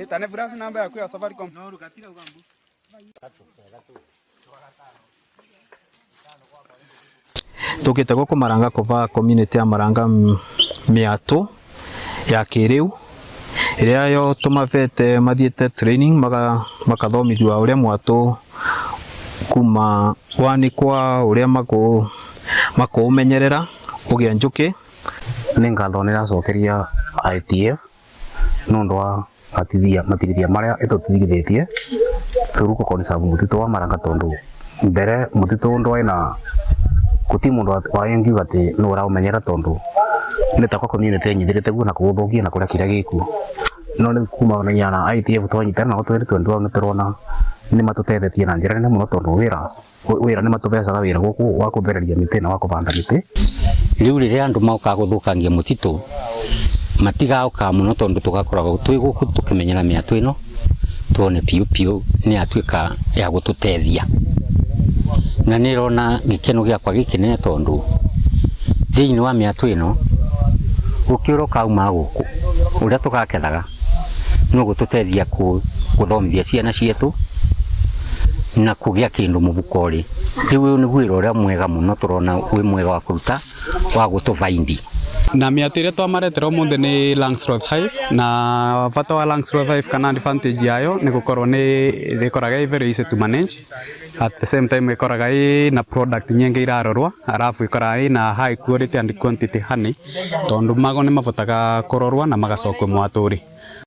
Tane furaha namba yako ya Safaricom. Tukite guku Maranga kuva community ya Maranga miatu ya kiriu iria yo tumavete mathiete training makathomithwa uria mwatu kuma wanikwa uria makumenyerera ugia njuki ningathonera cokeria ITF nundu wa matirithia maria itutithigithitie turuko konsavu mutito wa Maranga tondu mbere mutito ndo ina kuti mundu wa yengi gati no uramenyera tondu nitakwa community nyithirite guo na kuguthukia na kuria kiria giku no ni kuma na yana ITF twanyitana na twere twendu ni turona ni matutethetie na njira nene muno tondu wira ni matubecaga wira guku wa kuthereria miti na wa kubanda miti riu riria andu mauka guthukangia mutito matigauka muno tondu tugakoragwo twi guku tukimenyera miatu ino tuone piu ni atuika ya gututethia na nirona gikeno giakwa gikinene tondu thiini wa miatu ino ukiura kauma guku uria tugakethaga no gututethia kuthomithia ciana cietu na kugia kindu muvukori riu ni gwira uria mwega muno turona wi mwega wa kuruta wa gutuvaindi na miatu iria twamaretera umuthi ni Langstroth Hive na bata wa Langstroth Hive kana advantage yayo ni gukorwo ni ikoraga very easy to manage at the same time ikoraga na product nyingi irarorwa arafu ikoraga na high quality and quantity honey tondu mago ni mavotaga kurorwa na magacokwo mwaturi